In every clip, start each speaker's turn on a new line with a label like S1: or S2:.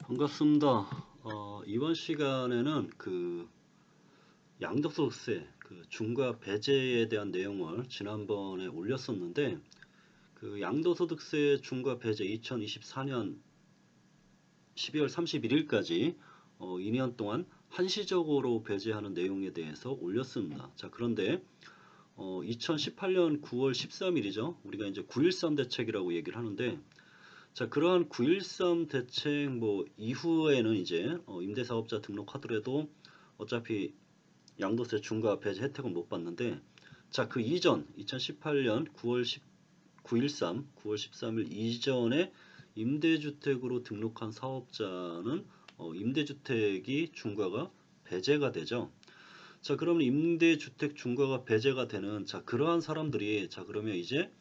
S1: 반갑습니다. 이번 시간에는 양도소득세 중과 배제에 대한 내용을 지난번에 올렸었는데, 양도소득세 중과 배제 2024년 12월 31일까지 2년 동안 한시적으로 배제하는 내용에 대해서 올렸습니다. 자, 그런데 2018년 9월 13일이죠. 우리가 이제 9.13 대책이라고 얘기를 하는데, 자, 그러한 9.13 대책 이후에는 이제 임대사업자 등록하더라도 어차피 양도세 중과 배제 혜택은 못 받는데, 자, 그 이전 2018년 9.13 9월 13일 이전에 임대주택으로 등록한 사업자는 임대주택이 중과가 배제가 되죠. 자, 그러면 임대주택 중과가 배제가 되는, 자, 그러한 사람들이, 자, 그러면 이제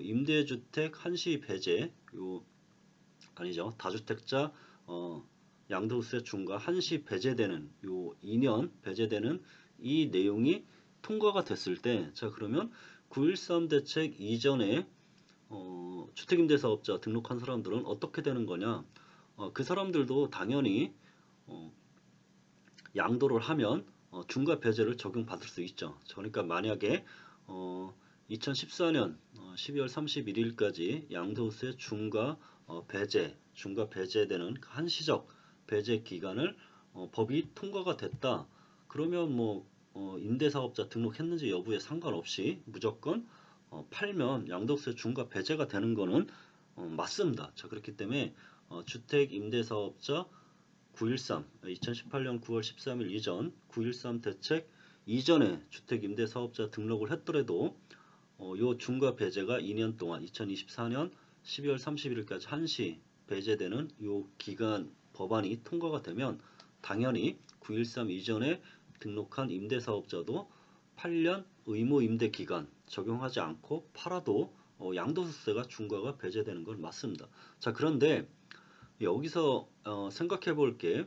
S1: 임대주택 한시 배제, 아니죠, 다주택자 양도세 중과 한시 배제되는 요 2년 배제되는 이 내용이 통과가 됐을 때, 자, 그러면 9.13 대책 이전에 주택임대사업자 등록한 사람들은 어떻게 되는 거냐? 그 사람들도 당연히 양도를 하면 중과 배제를 적용받을 수 있죠. 그러니까 만약에 2014년 12월 31일까지 양도세 중과 중과 배제되는 한시적 배제 기간을 법이 통과가 됐다. 그러면 임대사업자 등록했는지 여부에 상관없이 무조건 팔면 양도세 중과 배제가 되는 거는 맞습니다. 자, 그렇기 때문에 주택임대사업자 9.13, 2018년 9월 13일 이전 9.13 대책 이전에 주택임대사업자 등록을 했더라도 요 중과 배제가 2년 동안 2024년 12월 31일까지 한시 배제되는 요 기간 법안이 통과가 되면 당연히 9.13 이전에 등록한 임대사업자도 8년 의무 임대 기간 적용하지 않고 팔아도 양도소득세가 중과가 배제되는 건 맞습니다. 자, 그런데 여기서 생각해 볼게.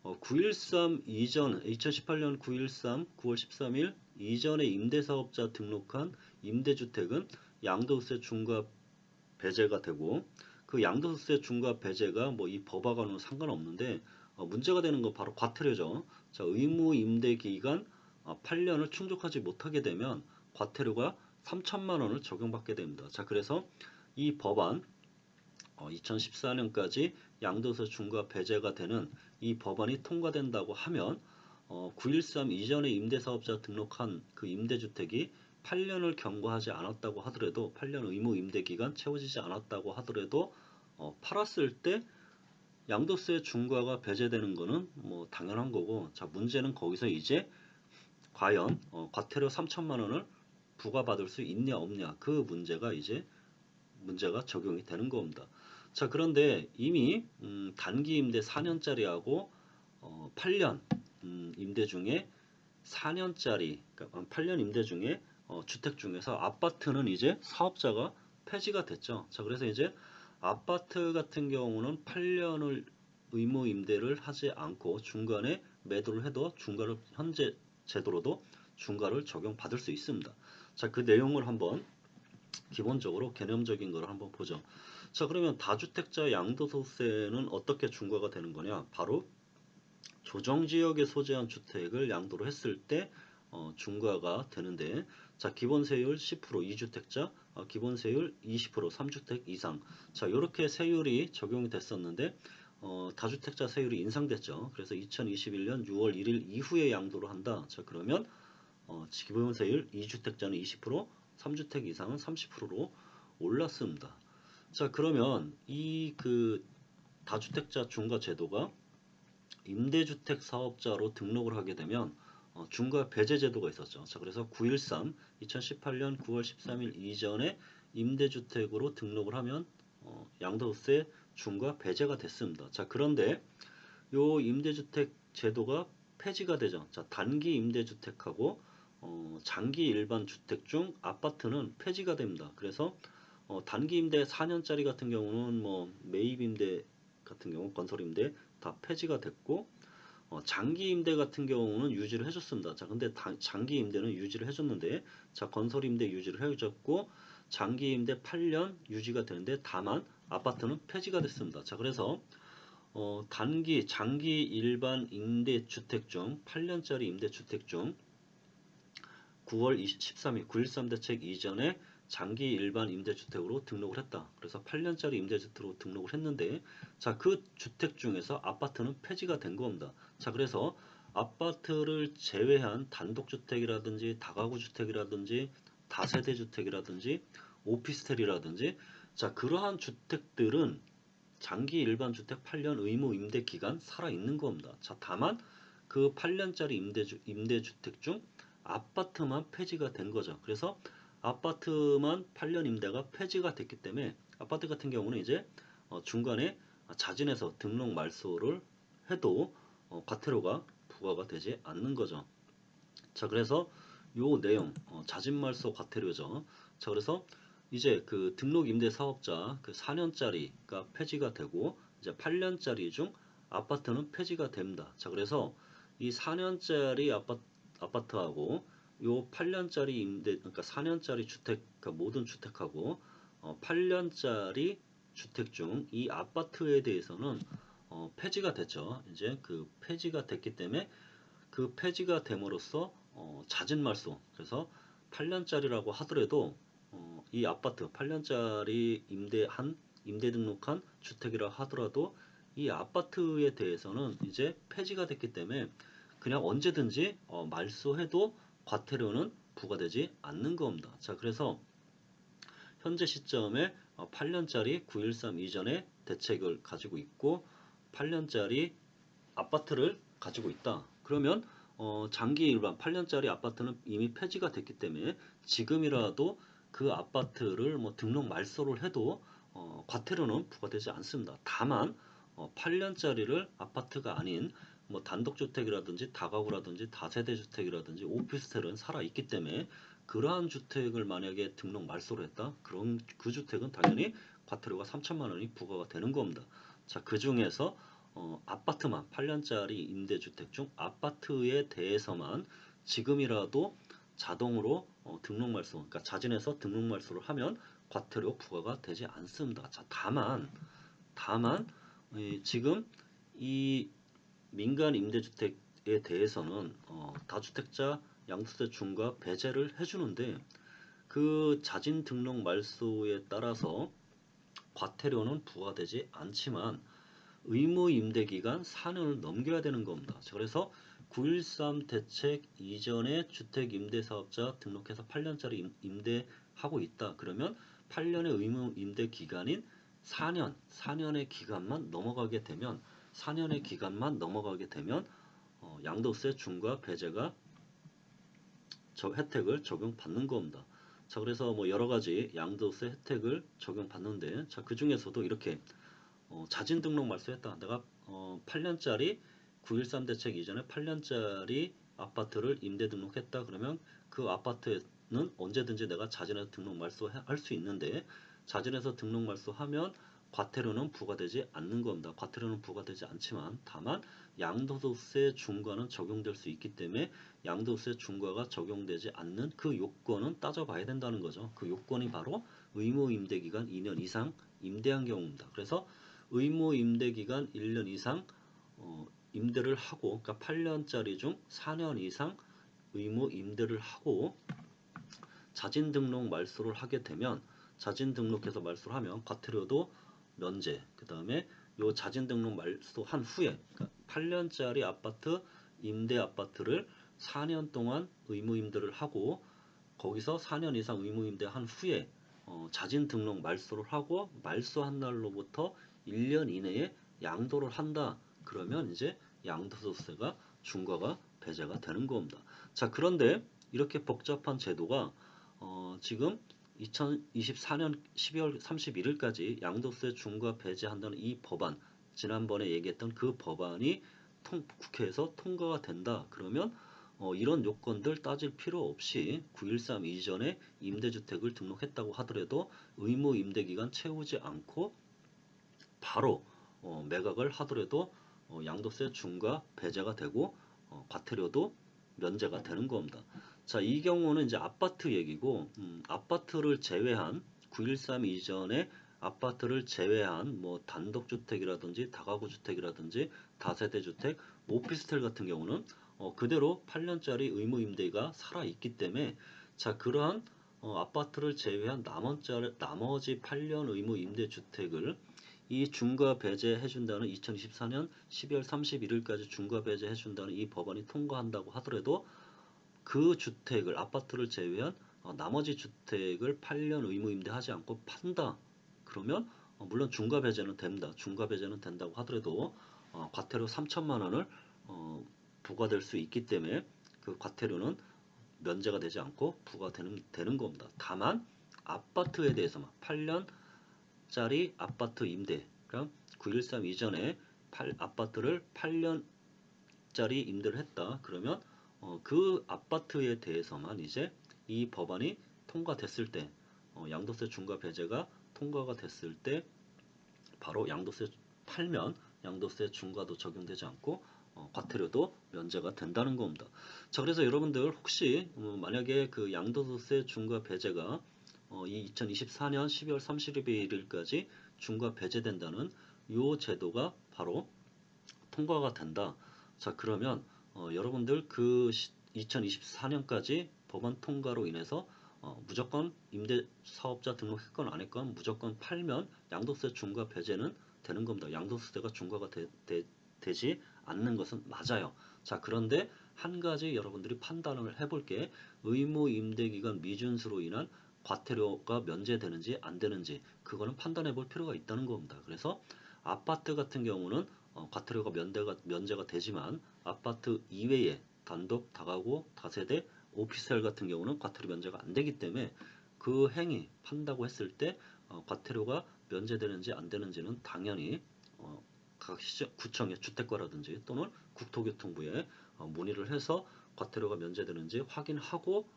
S1: 9.13 이전, 2018년 9.13, 9월 13일 이전에 임대사업자 등록한 임대주택은 양도세 중과 배제가 되고, 그 양도세 중과 배제가 이 법하고는 상관없는데, 문제가 되는 건 바로 과태료죠. 자, 의무 임대 기간 8년을 충족하지 못하게 되면 과태료가 3천만 원을 적용받게 됩니다. 자, 그래서 이 법안 2014년까지 양도세 중과 배제가 되는 이 법안이 통과된다고 하면 9.13 이전에 임대사업자 등록한 그 임대주택이 8년을 경과하지 않았다고 하더라도, 8년 의무 임대기간 채워지지 않았다고 하더라도 팔았을 때 양도세 중과가 배제되는 거는 당연한 거고, 자, 문제는 거기서 이제 과연 과태료 3천만 원을 부과받을 수 있냐 없냐, 그 문제가 적용이 되는 겁니다. 자, 그런데 이미 단기 임대 4년짜리하고 8년 임대 중에 4년짜리, 그러니까 8년 임대 중에 주택 중에서 아파트는 이제 사업자가 폐지가 됐죠. 자, 그래서 이제 아파트 같은 경우는 8년을 의무 임대를 하지 않고 중간에 매도를 해도 중과를, 현재 제도로도 중과를 적용받을 수 있습니다. 자, 그 내용을 한번 기본적으로 개념적인 걸 한번 보죠. 자, 그러면 다주택자 양도소득세는 어떻게 중과가 되는 거냐? 바로 조정지역에 소재한 주택을 양도를 했을 때 중과가 되는데, 자, 기본세율 10%, 2주택자 기본세율 20%, 3주택 이상. 자, 이렇게 세율이 적용이 됐었는데 다주택자 세율이 인상됐죠. 그래서 2021년 6월 1일 이후에 양도를 한다. 자, 그러면 기본세율 2주택자는 20%, 3주택 이상은 30%로 올랐습니다. 자, 그러면 이 다주택자 중과 제도가 임대주택 사업자로 등록을 하게 되면 중과 배제 제도가 있었죠. 자, 그래서 9.13, 2018년 9월 13일 이전에 임대주택으로 등록을 하면 양도세 중과 배제가 됐습니다. 자, 그런데 요 임대주택 제도가 폐지가 되죠. 자, 단기 임대주택하고 장기 일반 주택 중 아파트는 폐지가 됩니다. 그래서 단기 임대 4년짜리 같은 경우는 매입 임대 같은 경우 건설 임대 다 폐지가 됐고, 장기 임대 같은 경우는 유지를 해줬습니다. 자, 근데 장기 임대는 유지를 해줬는데, 자, 건설 임대 유지를 해줬고, 장기 임대 8년 유지가 되는데, 다만 아파트는 폐지가 됐습니다. 자, 그래서 단기, 장기 일반 임대주택 중 8년짜리 임대주택 중 9월 13일 9.13 대책 이전에 장기 일반 임대주택으로 등록을 했다. 그래서 8년짜리 임대주택으로 등록을 했는데 자, 그 주택 중에서 아파트는 폐지가 된 겁니다. 자, 그래서 아파트를 제외한 단독주택이라든지 다가구주택이라든지 다세대주택이라든지 오피스텔이라든지 자, 그러한 주택들은 장기 일반 주택 8년 의무 임대 기간 살아 있는 겁니다. 자, 다만 그 8년짜리 임대주택 중 아파트만 폐지가 된 거죠. 그래서 아파트만 8년 임대가 폐지가 됐기 때문에 아파트 같은 경우는 이제 중간에 자진해서 등록 말소를 해도 과태료가 부과가 되지 않는 거죠. 자, 그래서 요 내용 자진 말소 과태료죠. 자, 그래서 이제 그 등록 임대 사업자 그 4년짜리가 폐지가 되고 이제 8년짜리 중 아파트는 폐지가 됩니다. 자, 그래서 이 4년짜리 아파트하고 요 8년짜리 임대 그러니까 4년짜리 주택 그러니까 모든 주택하고 8년짜리 주택 중 이 아파트에 대해서는 폐지가 됐죠. 이제 그 폐지가 됐기 때문에 그 폐지가 됨으로써 잦은 말소 그래서 8년짜리라고 하더라도 이 아파트 8년짜리 임대 등록한 주택이라 하더라도 이 아파트에 대해서는 이제 폐지가 됐기 때문에 그냥 언제든지 말소해도 과태료는 부과되지 않는 겁니다. 자, 그래서 현재 시점에 8년짜리 9.13 이전의 대책을 가지고 있고 8년짜리 아파트를 가지고 있다. 그러면 장기 일반 8년짜리 아파트는 이미 폐지가 됐기 때문에 지금이라도 그 아파트를 뭐 등록 말소를 해도 과태료는 부과되지 않습니다. 다만 8년짜리를 아파트가 아닌 뭐 단독주택이라든지 다가구라든지 다세대주택이라든지 오피스텔은 살아 있기 때문에 그러한 주택을 만약에 등록 말소를 했다. 그런 그 주택은 당연히 과태료가 3천만 원이 부과가 되는 겁니다. 자, 그 중에서 아파트만 8년짜리 임대주택 중 아파트에 대해서만 지금이라도 자동으로 등록 말소, 그러니까 자진해서 등록 말소를 하면 과태료 부과가 되지 않습니다. 자, 다만 지금 이 민간 임대주택에 대해서는 다주택자 양도세 중과 배제를 해주는데 그 자진 등록 말소에 따라서 과태료는 부과되지 않지만 의무 임대 기간 4년을 넘겨야 되는 겁니다. 그래서 9.13 대책 이전에 주택 임대 사업자 등록해서 8년짜리 임대하고 있다. 그러면 8년의 의무 임대 기간인 4년의 기간만 넘어가게 되면 4년의 기간만 넘어가게 되면 양도세 중과 배제가 저 혜택을 적용받는 겁니다. 자, 그래서 뭐 여러 가지 양도세 혜택을 적용받는데 자, 그 중에서도 이렇게 자진 등록 말소했다. 내가 8년짜리 9.13 대책 이전에 8년짜리 아파트를 임대 등록했다. 그러면 그 아파트는 언제든지 내가 자진해서 등록 말소할 수 있는데 자진해서 등록 말소하면 과태료는 부과되지 않는 겁니다. 과태료는 부과되지 않지만 다만 양도세 중과는 적용될 수 있기 때문에 양도세 중과가 적용되지 않는 그 요건은 따져봐야 된다는 거죠. 그 요건이 바로 의무 임대 기간 2년 이상 임대한 경우입니다. 그래서 의무 임대 기간 1년 이상 임대를 하고 그러니까 8년짜리 중 4년 이상 의무 임대를 하고 자진 등록 말소를 하게 되면 자진 등록해서 말소를 하면 과태료도 면제 그 다음에 요 자진 등록 말소한 후에 그러니까 8년짜리 아파트 임대 아파트를 4년 동안 의무 임대를 하고 거기서 4년 이상 의무 임대한 후에 자진 등록 말소를 하고 말소한 날로부터 1년 이내에 양도를 한다. 그러면 이제 양도소득세가 중과가 배제가 되는 겁니다. 자, 그런데 이렇게 복잡한 제도가 지금 2024년 12월 31일까지 양도세 중과 배제한다는 이 법안 지난번에 얘기했던 그 법안이 국회에서 통과가 된다. 그러면 이런 요건들 따질 필요 없이 9.13 이전에 임대주택을 등록했다고 하더라도 의무 임대기간 채우지 않고 바로 매각을 하더라도 양도세 중과 배제가 되고 과태료도 면제가 되는 겁니다. 자, 이 경우는 이제 아파트 얘기고 아파트를 제외한 9.13 이전에 아파트를 제외한 뭐 단독주택이라든지 다가구 주택이라든지 다세대 주택, 오피스텔 같은 경우는 그대로 8년짜리 의무 임대가 살아 있기 때문에 자 그러한 아파트를 제외한 나머지 8년 의무 임대 주택을 이 중과 배제해 준다는 2024년 12월 31일까지 중과 배제해 준다는 이 법안이 통과한다고 하더라도 그 주택을 아파트를 제외한 나머지 주택을 8년 의무 임대하지 않고 판다. 그러면 물론 중과 배제는 됩니다. 중과 배제는 된다고 하더라도 과태료 3천만 원을 부과될 수 있기 때문에 그 과태료는 면제가 되지 않고 부과되는 겁니다. 다만 아파트에 대해서만 8년짜리 아파트 임대, 그러니까 9.13 이전에 아파트를 8년짜리 임대를 했다. 그러면 그 아파트에 대해서만 이제 이 법안이 통과됐을 때 양도세 중과 배제가 통과가 됐을 때 바로 양도세 팔면 양도세 중과도 적용되지 않고 과태료도 면제가 된다는 겁니다. 자 그래서 여러분들 혹시 만약에 그 양도세 중과 배제가 이 2024년 12월 31일까지 중과 배제된다는 요 제도가 바로 통과가 된다. 자 그러면 여러분들 그 2024년까지 법안 통과로 인해서 무조건 임대 사업자 등록했건 안 했건 무조건 팔면 양도세 중과 배제는 되는 겁니다. 양도세가 중과가 되지 않는 것은 맞아요. 자 그런데 한 가지 여러분들이 판단을 해볼게. 의무 임대기간 미준수로 인한 과태료가 면제되는지 안 되는지 그거는 판단해 볼 필요가 있다는 겁니다. 그래서 아파트 같은 경우는 과태료가 면제가 되지만 아파트 이외에 단독 다가구 다세대 오피스텔 같은 경우는 과태료 면제가 안 되기 때문에 그 행위 판다고 했을 때 과태료가 면제되는지 안 되는지는 당연히 각 구청의 주택과라든지 또는 국토교통부에 문의를 해서 과태료가 면제되는지 확인하고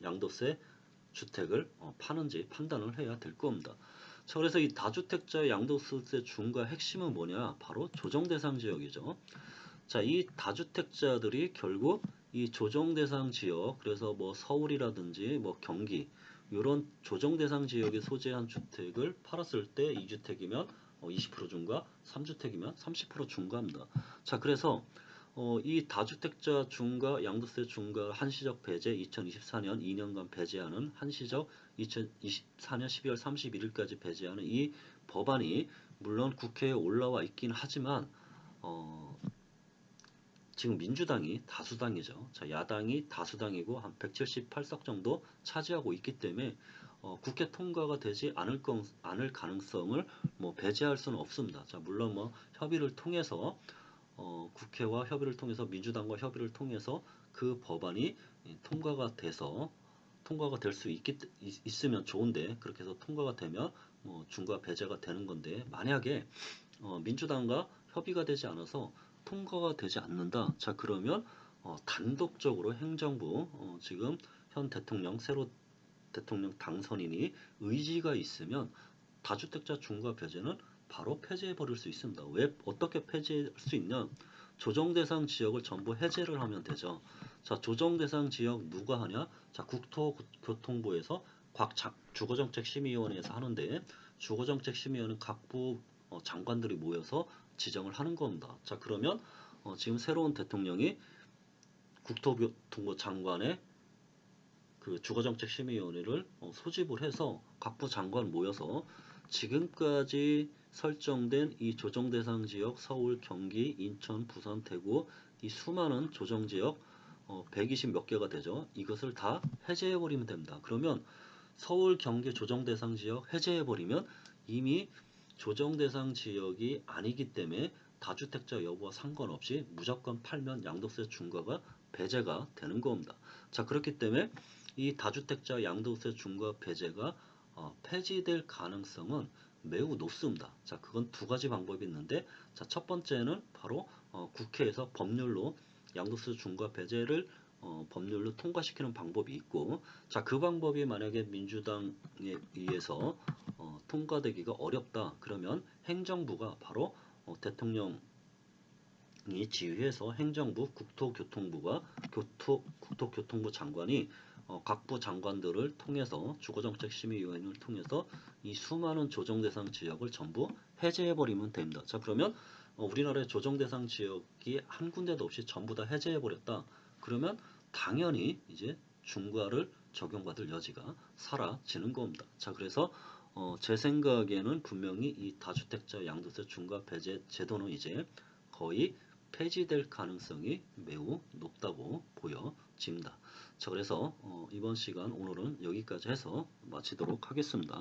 S1: 양도세 주택을 파는지 판단을 해야 될 겁니다. 자, 그래서 이 다주택자 양도소득세 중과 핵심은 뭐냐? 바로 조정대상 지역이죠. 자, 이 다주택자들이 결국 이 조정대상 지역, 그래서 뭐 서울이라든지 뭐 경기, 이런 조정대상 지역에 소재한 주택을 팔았을 때 2주택이면 20% 중과, 3주택이면 30% 중과입니다. 자, 그래서 이 다주택자 중과 양도세 중과 한시적 배제 2024년 2년간 배제하는 한시적 2024년 12월 31일까지 배제하는 이 법안이 물론 국회에 올라와 있긴 하지만 지금 민주당이 다수당이죠. 자, 야당이 다수당이고 한 178석 정도 차지하고 있기 때문에 국회 통과가 되지 않을 가능성을 뭐 배제할 수는 없습니다. 자, 물론 뭐 협의를 통해서 국회와 협의를 통해서 민주당과 협의를 통해서 그 법안이 통과가 될 수 있으면 좋은데 그렇게 해서 통과가 되면 뭐 중과 배제가 되는 건데 만약에 민주당과 협의가 되지 않아서 통과가 되지 않는다. 자 그러면 단독적으로 행정부 지금 현 대통령 새로 대통령 당선인이 의지가 있으면 다주택자 중과 배제는 바로 폐지해 버릴 수 있습니다. 왜 어떻게 폐지할 수 있냐? 조정대상 지역을 전부 해제를 하면 되죠. 자, 조정대상 지역 누가 하냐? 자, 국토교통부에서 각 주거정책심의위원회에서 하는데 주거정책심의위원회는 각부 장관들이 모여서 지정을 하는 겁니다. 자, 그러면 지금 새로운 대통령이 국토교통부 장관의 그 주거정책심의위원회를 소집을 해서 각부 장관 모여서 지금까지 설정된 이 조정대상 지역 서울, 경기, 인천, 부산, 대구 이 수많은 조정지역 120 몇 개가 되죠. 이것을 다 해제해버리면 됩니다. 그러면 서울, 경기 조정대상 지역 해제해버리면 이미 조정대상 지역이 아니기 때문에 다주택자 여부와 상관없이 무조건 팔면 양도세 중과가 배제가 되는 겁니다. 자 그렇기 때문에 이 다주택자 양도세 중과 배제가 폐지될 가능성은 매우 높습니다. 자, 그건 두 가지 방법이 있는데, 자, 첫 번째는 바로 국회에서 법률로 양도세 중과 배제를 법률로 통과시키는 방법이 있고, 자, 그 방법이 만약에 민주당에 의해서 통과되기가 어렵다. 그러면 행정부가 바로 대통령이 지휘해서 행정부, 국토교통부가 국토교통부 장관이 각부 장관들을 통해서 주거정책심의위원회를 통해서 이 수많은 조정대상 지역을 전부 해제해버리면 됩니다. 자, 그러면 우리나라의 조정대상 지역이 한 군데도 없이 전부 다 해제해버렸다. 그러면 당연히 이제 중과를 적용받을 여지가 사라지는 겁니다. 자, 그래서 제 생각에는 분명히 이 다주택자 양도세 중과 배제 제도는 이제 거의 폐지될 가능성이 매우 높다고 보여집니다. 자, 그래서 이번 시간 오늘은 여기까지 해서 마치도록 하겠습니다.